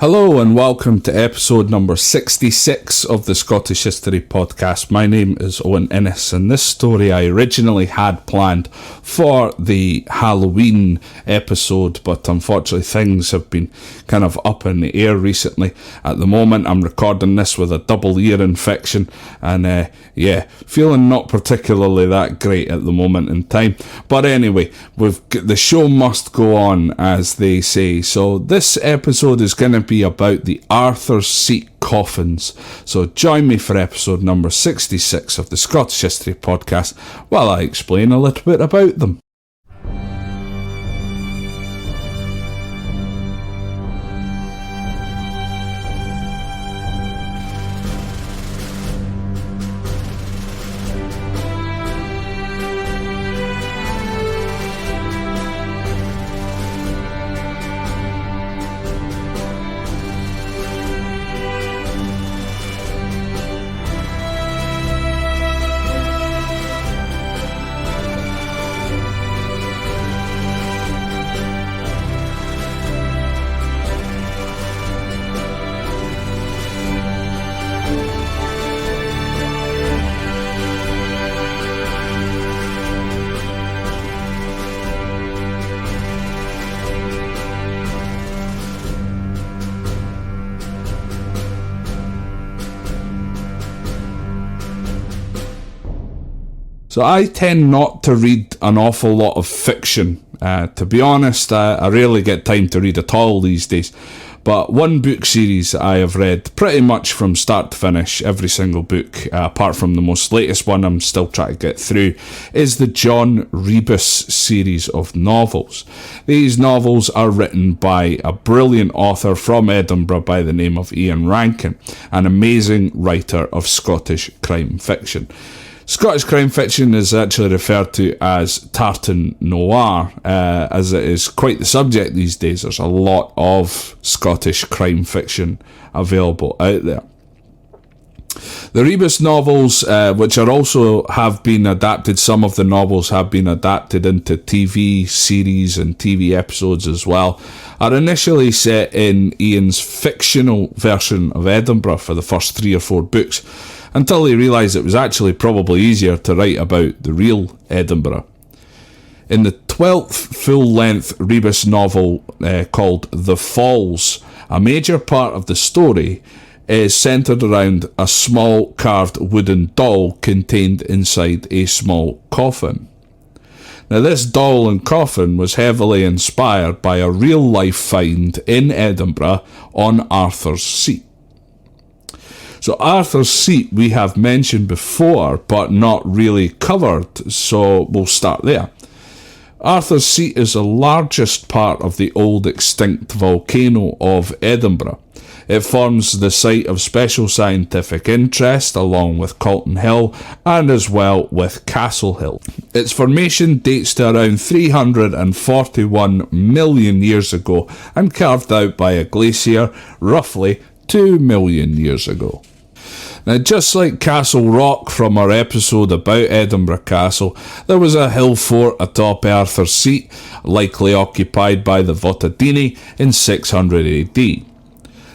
Hello and welcome to episode number 66 of the Scottish History Podcast. My name is Owen Innes, and this story I originally had planned for the Halloween episode, but unfortunately things have been kind of up in the air recently. At the moment I'm recording this with a double ear infection and feeling not particularly that great at the moment in time. But anyway, the show must go on, as they say. So this episode is going to be about the Arthur's Seat Coffins. So join me for episode number 66 of the Scottish History Podcast while I explain a little bit about them. So I tend not to read an awful lot of fiction. To be honest, I rarely get time to read at all these days. But one book series I have read pretty much from start to finish, every single book, apart from the most latest one I'm still trying to get through, is the John Rebus series of novels. These novels are written by a brilliant author from Edinburgh by the name of Ian Rankin, an amazing writer of Scottish crime fiction. Scottish crime fiction is actually referred to as tartan noir, as it is quite the subject these days. There's a lot of Scottish crime fiction available out there. The Rebus novels, which are also have been adapted, some of the novels have been adapted into TV series and TV episodes as well, are initially set in Ian's fictional version of Edinburgh for the first 3 or 4 books, until he realised it was actually probably easier to write about the real Edinburgh. In the 12th full-length Rebus novel called The Falls, a major part of the story is centred around a small carved wooden doll contained inside a small coffin. Now, this doll and coffin was heavily inspired by a real-life find in Edinburgh on Arthur's Seat. So Arthur's Seat we have mentioned before, but not really covered, so we'll start there. Arthur's Seat is the largest part of the old extinct volcano of Edinburgh. It forms the site of special scientific interest along with Calton Hill and as well with Castle Hill. Its formation dates to around 341 million years ago and carved out by a glacier roughly 2 million years ago. Now, just like Castle Rock from our episode about Edinburgh Castle, there was a hill fort atop Arthur's Seat, likely occupied by the Votadini in 600 AD.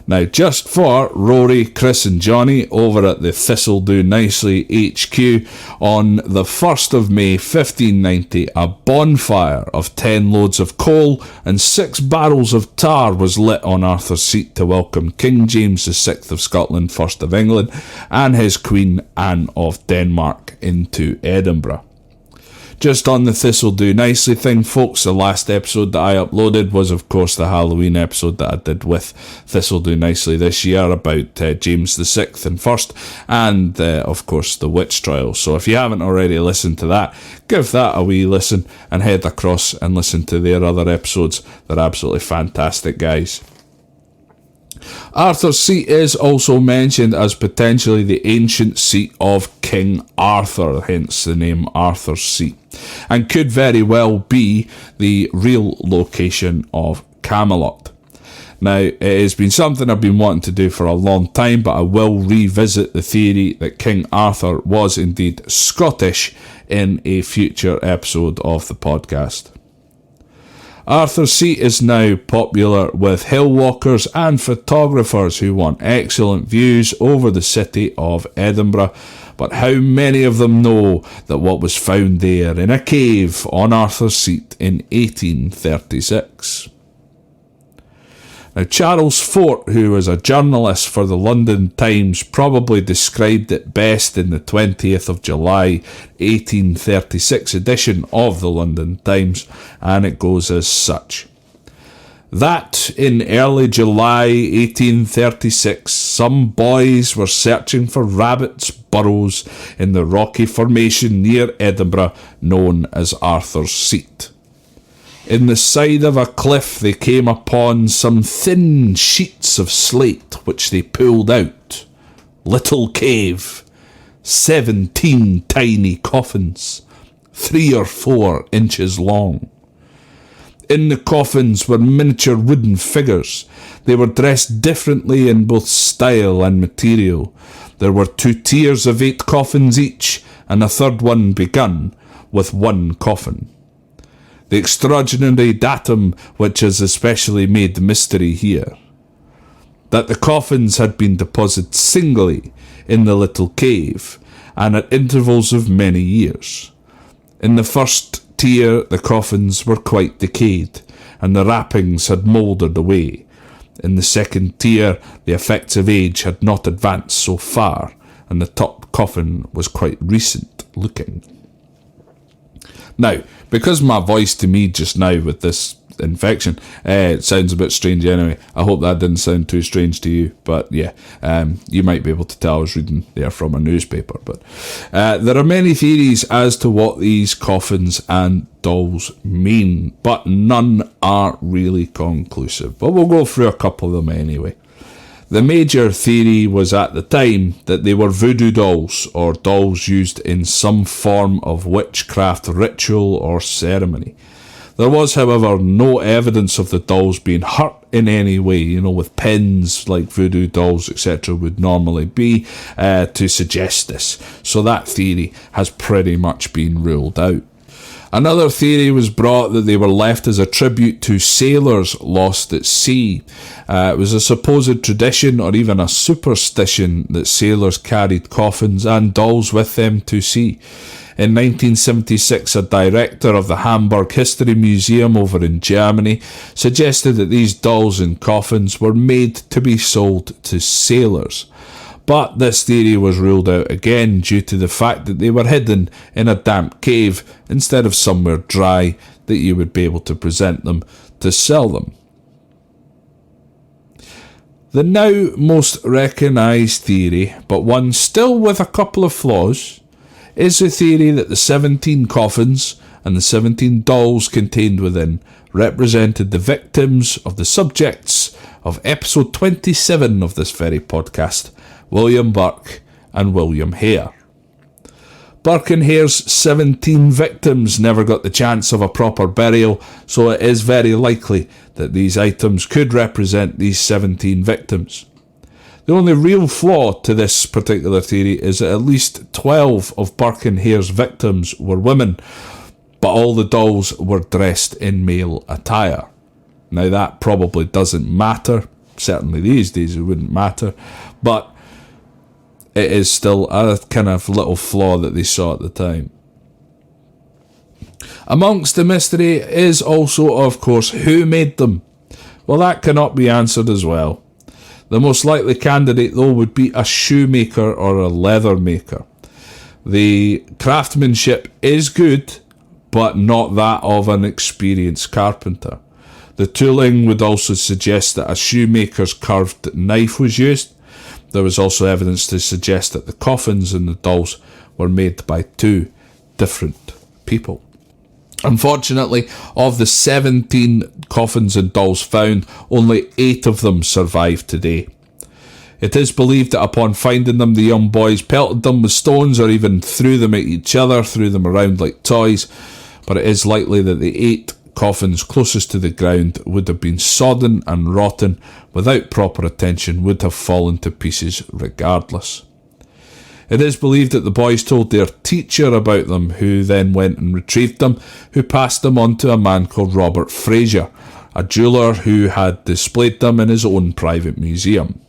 Now, just for Rory, Chris and Johnny over at the Thistle Do Nicely HQ, on the 1st of May 1590, a bonfire of 10 loads of coal and 6 barrels of tar was lit on Arthur's Seat to welcome King James VI of Scotland, 1st of England, and his Queen Anne of Denmark into Edinburgh. Just on the Thistle Do Nicely thing, folks, the last episode that I uploaded was, of course, the Halloween episode that I did with Thistle Do Nicely this year about James VI and first, and, of course, the witch trials. So if you haven't already listened to that, give that a wee listen and head across and listen to their other episodes. They're absolutely fantastic, guys. Arthur's Seat is also mentioned as potentially the ancient seat of King Arthur, hence the name Arthur's Seat, and could very well be the real location of Camelot. Now, it has been something I've been wanting to do for a long time, but I will revisit the theory that King Arthur was indeed Scottish in a future episode of the podcast. Arthur's Seat is now popular with hill walkers and photographers who want excellent views over the city of Edinburgh. But how many of them know that what was found there in a cave on Arthur's Seat in 1836? Now, Charles Fort, who was a journalist for the London Times, probably described it best in the 20th of July 1836 edition of the London Times, and it goes as such. That in early July 1836, some boys were searching for rabbits' burrows in the rocky formation near Edinburgh known as Arthur's Seat. In the side of a cliff they came upon some thin sheets of slate which they pulled out. Little cave, 17 tiny coffins, 3 or 4 inches long. In the coffins were miniature wooden figures. They were dressed differently in both style and material. There were 2 tiers of 8 coffins each, and a third one begun with 1 coffin. The extraordinary datum which has especially made the mystery here, that the coffins had been deposited singly in the little cave, and at intervals of many years. In the first tier the coffins were quite decayed, and the wrappings had mouldered away. In the second tier the effects of age had not advanced so far, and the top coffin was quite recent looking. Now, because my voice to me just now with this infection, it sounds a bit strange anyway. I hope that didn't sound too strange to you, but yeah, you might be able to tell I was reading there from a newspaper. But there are many theories as to what these coffins and dolls mean, but none are really conclusive. But we'll go through a couple of them anyway. The major theory was at the time that they were voodoo dolls, or dolls used in some form of witchcraft ritual or ceremony. There was, however, no evidence of the dolls being hurt in any way, with pins like voodoo dolls, etc. would normally be, to suggest this. So that theory has pretty much been ruled out. Another theory was brought that they were left as a tribute to sailors lost at sea. It was a supposed tradition or even a superstition that sailors carried coffins and dolls with them to sea. In 1976, a director of the Hamburg History Museum over in Germany suggested that these dolls and coffins were made to be sold to sailors. But this theory was ruled out again due to the fact that they were hidden in a damp cave instead of somewhere dry that you would be able to present them to sell them. The now most recognised theory, but one still with a couple of flaws, is the theory that the 17 coffins and the 17 dolls contained within represented the victims of the subjects of episode 27 of this very podcast, William Burke and William Hare. Burke and Hare's 17 victims never got the chance of a proper burial, so it is very likely that these items could represent these 17 victims. The only real flaw to this particular theory is that at least 12 of Burke and Hare's victims were women, but all the dolls were dressed in male attire. Now that probably doesn't matter, certainly these days it wouldn't matter, but it is still a kind of little flaw that they saw at the time. Amongst the mystery is also, of course, who made them. Well, that cannot be answered as well. The most likely candidate, though, would be a shoemaker or a leather maker. The craftsmanship is good, but not that of an experienced carpenter. The tooling would also suggest that a shoemaker's curved knife was used. There was also evidence to suggest that the coffins and the dolls were made by 2 different people. Unfortunately, of the 17 coffins and dolls found, only 8 of them survive today. It is believed that upon finding them, the young boys pelted them with stones or even threw them at each other, threw them around like toys, but it is likely that the 8 coffins closest to the ground would have been sodden and rotten, without proper attention would have fallen to pieces regardless. It is believed that the boys told their teacher about them, who then went and retrieved them, who passed them on to a man called Robert Fraser, a jeweller who had displayed them in his own private museum.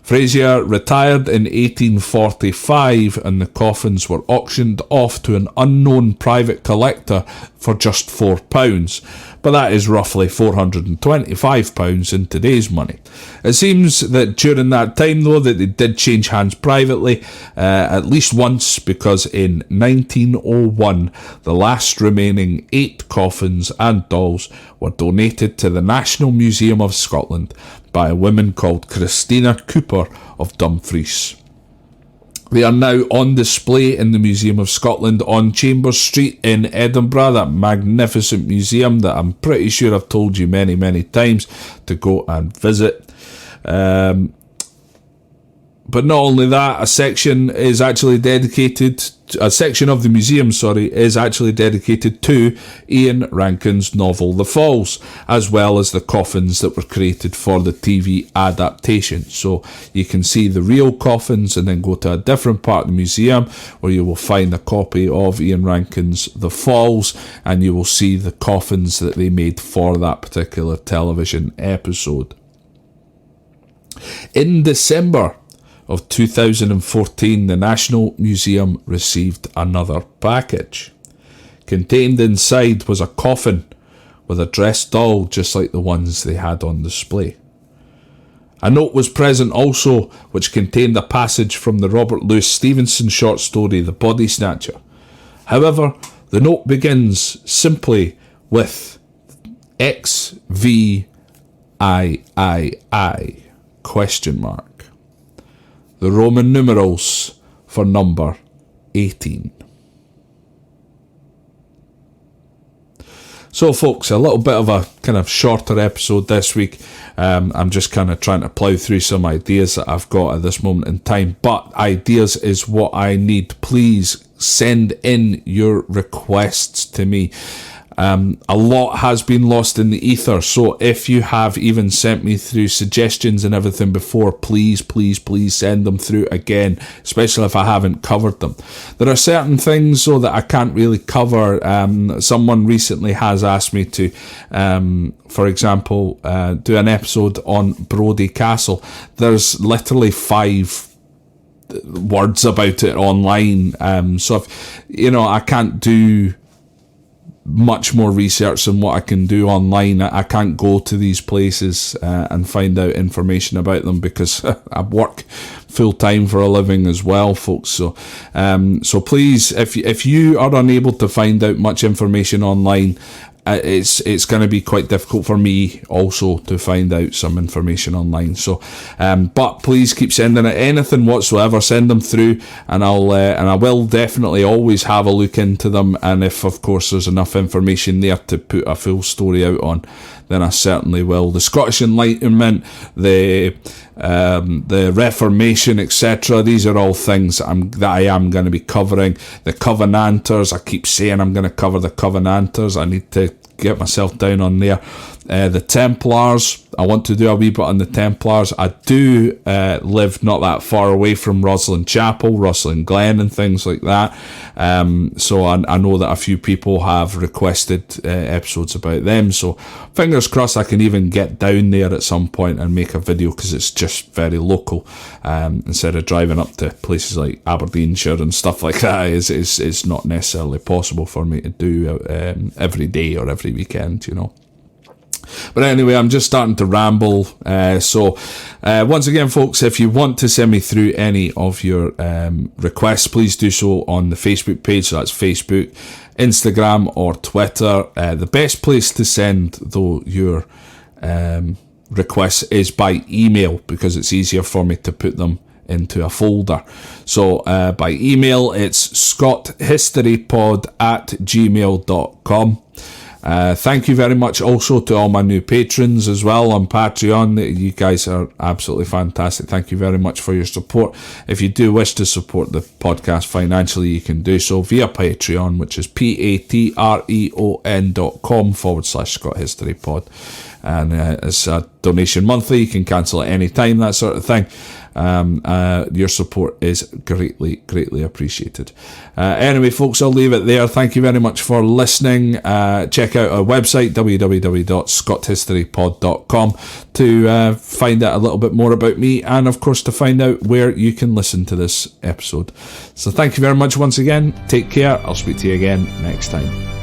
Fraser retired in 1845 and the coffins were auctioned off to an unknown private collector for just £4, but that is roughly £425 in today's money. It seems that during that time, though, that they did change hands privately at least once, because in 1901 the last remaining 8 coffins and dolls were donated to the National Museum of Scotland by a woman called Christina Cooper of Dumfries. They are now on display in the Museum of Scotland on Chambers Street in Edinburgh, that magnificent museum that I'm pretty sure I've told you many, many times to go and visit. But not only that, a section of the museum, is actually dedicated to Ian Rankin's novel The Falls, as well as the coffins that were created for the TV adaptation. So you can see the real coffins and then go to a different part of the museum where you will find a copy of Ian Rankin's The Falls, and you will see the coffins that they made for that particular television episode. In December of 2014, the National Museum received another package. Contained inside was a coffin with a dressed doll just like the ones they had on display. A note was present also which contained a passage from the Robert Louis Stevenson short story The Body Snatcher. However, the note begins simply with XVIII ? The Roman numerals for number 18. So folks, a little bit of a kind of shorter episode this week. I'm just kind of trying to plough through some ideas that I've got at this moment in time, but ideas is what I need. Please send in your requests to me. A lot has been lost in the ether, so if you have even sent me through suggestions and everything before, please send them through again, especially if I haven't covered them. There are certain things though that I can't really cover. Someone recently has asked me to, for example, do an episode on Brodie Castle. There's literally 5 words about it online, so if, I can't do much more research than what I can do online. I can't go to these places and find out information about them because I work full time for a living as well, folks. So please, if you are unable to find out much information online, it's going to be quite difficult for me also to find out some information online. So, but please keep sending it. Anything whatsoever, send them through, and I will definitely always have a look into them. And if, of course, there's enough information there to put a full story out on, then I certainly will. The Scottish Enlightenment, the Reformation, etc. These are all things that I am going to be covering. The Covenanters, I keep saying I'm going to cover the Covenanters. I need to get myself down on there. The Templars, I want to do a wee bit on the Templars. I do live not that far away from Rosslyn Chapel, Rosslyn Glen and things like that. So I know that a few people have requested episodes about them. So fingers crossed I can even get down there at some point and make a video, because it's just very local. Instead of driving up to places like Aberdeenshire and stuff like that, it's not necessarily possible for me to do every day or every weekend, But anyway, I'm just starting to ramble. So once again, folks, if you want to send me through any of your requests, please do so on the Facebook page. So that's Facebook, Instagram, or Twitter. The best place to send, though, your requests is by email, because it's easier for me to put them into a folder. So by email, it's scotthistorypod@gmail.com. Thank you very much also to all my new patrons as well on Patreon. You guys are absolutely fantastic. Thank you very much for your support. If you do wish to support the podcast financially, you can do so via Patreon, which is patreon.com/ScottHistoryPod. And it's a donation monthly. You can cancel at any time, that sort of thing. Your support is greatly appreciated. Anyway, folks, I'll leave it there. Thank you very much for listening. Check out our website, www.scotthistorypod.com, to find out a little bit more about me, and of course to find out where you can listen to this episode. So thank you very much once again. Take care. I'll speak to you again next time.